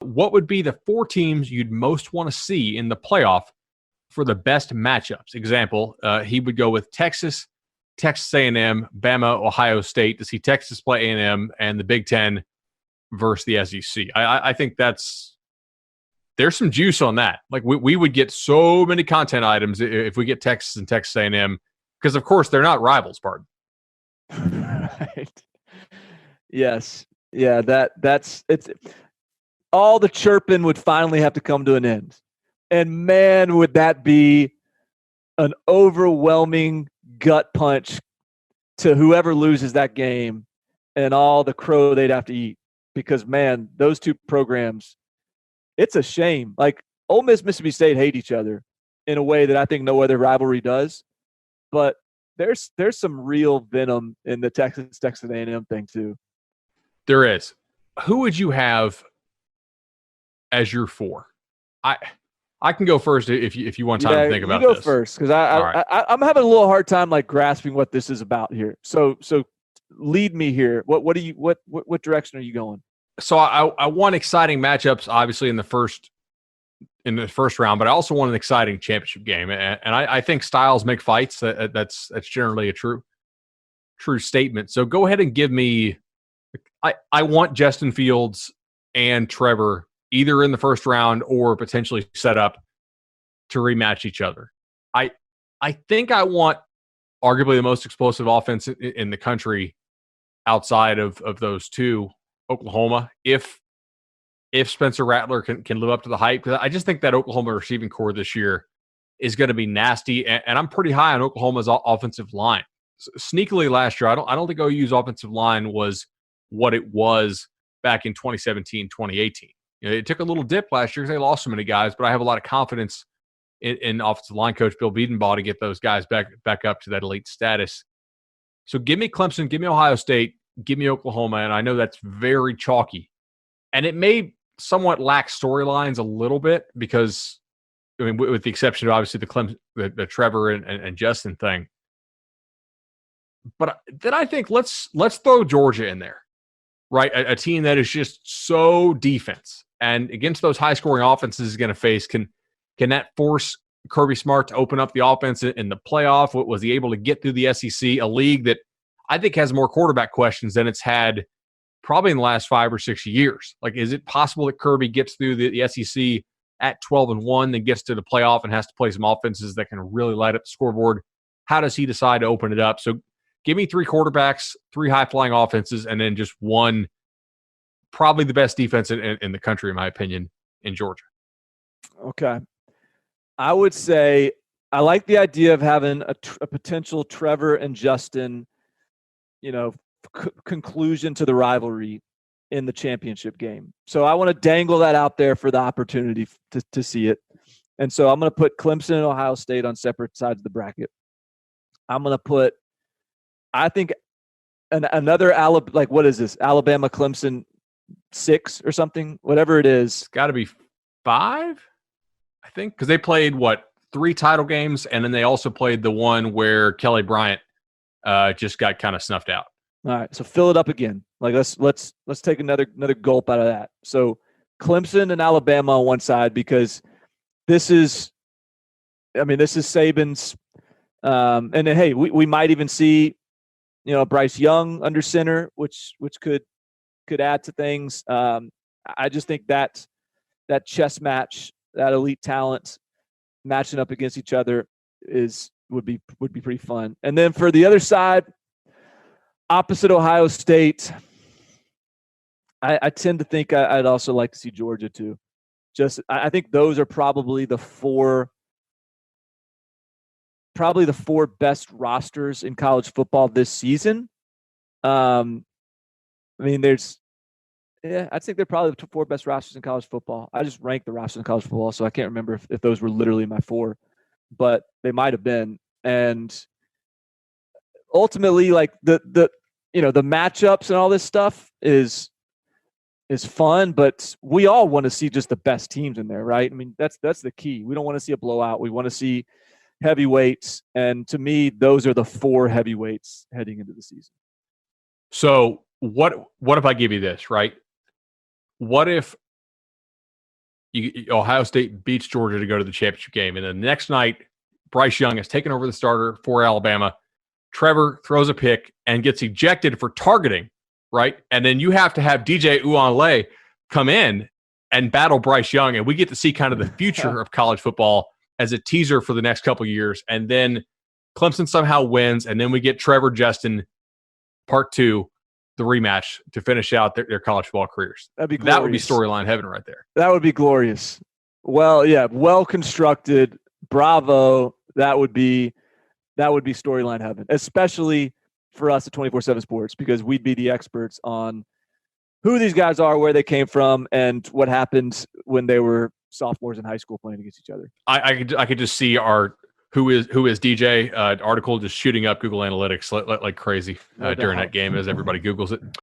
what would be the 4 teams you'd most want to see in the playoff for the best matchups? Example, he would go with Texas, Texas A&M, Bama, Ohio State to see Texas play A&M and the Big Ten versus the SEC. I think there's some juice on that. Like we would get so many content items if we get Texas and Texas A&M because, of course, they're not rivals, Barton. Right. Yes. Yeah, that's it's all the chirping would finally have to come to an end. And man, would that be an overwhelming gut punch to whoever loses that game and all the crow they'd have to eat. Because man, those two programs, it's a shame. Like Ole Miss, Mississippi State hate each other in a way that I think no other rivalry does. But there's some real venom in the Texas A&M thing too. There is. Who would you have as your 4? I can go first if you want time to think about this. You go first because I'm having a little hard time like grasping what this is about here. So lead me here. What direction are you going? So I want exciting matchups, obviously in the first round, but I also want an exciting championship game, and I think styles make fights. That's generally a true statement. So go ahead and give me. I want Justin Fields and Trevor either in the first round or potentially set up to rematch each other. I think I want arguably the most explosive offense in the country outside of those two, Oklahoma, if Spencer Rattler can live up to the hype. Because I just think that Oklahoma receiving core this year is going to be nasty, and I'm pretty high on Oklahoma's offensive line. Sneakily last year, I don't think OU's offensive line was what it was back in 2017, 2018. It took a little dip last year because they lost so many guys, but I have a lot of confidence in offensive line coach Bill Biedenbaugh to get those guys back up to that elite status. So give me Clemson, give me Ohio State, give me Oklahoma, and I know that's very chalky. And it may somewhat lack storylines a little bit because, I mean, with the exception of obviously the Trevor and Justin thing. But then I think let's throw Georgia in there, right? A team that is just so defense. And against those high-scoring offenses is going to face, can that force Kirby Smart to open up the offense in the playoff? Was he able to get through the SEC, a league that I think has more quarterback questions than it's had probably in the last 5 or 6 years? Like, is it possible that Kirby gets through the SEC at 12-1, then gets to the playoff and has to play some offenses that can really light up the scoreboard? How does he decide to open it up? So give me 3 quarterbacks, 3 high-flying offenses, and then just one, probably the best defense in the country, in my opinion, in Georgia. Okay. I would say I like the idea of having a potential Trevor and Justin, conclusion to the rivalry in the championship game. So I want to dangle that out there for the opportunity to see it. And so I'm going to put Clemson and Ohio State on separate sides of the bracket. I'm going to put, I think, another what is this? Alabama, Clemson 6 or something, whatever it is. It's got to be 5, I think, because they played 3 title games, and then they also played the one where Kelly Bryant just got kind of snuffed out. All right, so fill it up again. Like let's take another gulp out of that. So Clemson and Alabama on one side, because this is Saban's, and then hey, we might even see Bryce Young under center, which could add to things. I just think that chess match, that elite talent matching up against each other would be pretty fun. And then for the other side, opposite Ohio State, I tend to think I'd also like to see Georgia too. I think those are probably the 4 best rosters in college football this season. I'd think they're probably the 4 best rosters in college football. I just ranked the rosters in college football, so I can't remember if those were literally my 4, but they might have been. And ultimately, like the matchups and all this stuff is fun, but we all want to see just the best teams in there, right? I mean, that's the key. We don't want to see a blowout. We want to see heavyweights, and to me, those are the 4 heavyweights heading into the season. So what if I give you this, right? What if Ohio State beats Georgia to go to the championship game. And then the next night, Bryce Young has taken over the starter for Alabama. Trevor throws a pick and gets ejected for targeting, right? And then you have to have DJ Uiagalelei come in and battle Bryce Young. And we get to see kind of the future of college football as a teaser for the next couple of years. And then Clemson somehow wins. And then we get Trevor Justin part 2, the rematch to finish out their college football careers. That'd be glorious. That would be storyline heaven right there. That would be glorious. Well, yeah, well constructed. Bravo. That would be storyline heaven, especially for us at 24/7 Sports, because we'd be the experts on who these guys are, where they came from, and what happened when they were sophomores in high school playing against each other. I could just see our who is DJ article just shooting up Google Analytics like crazy during that game as everybody Googles it.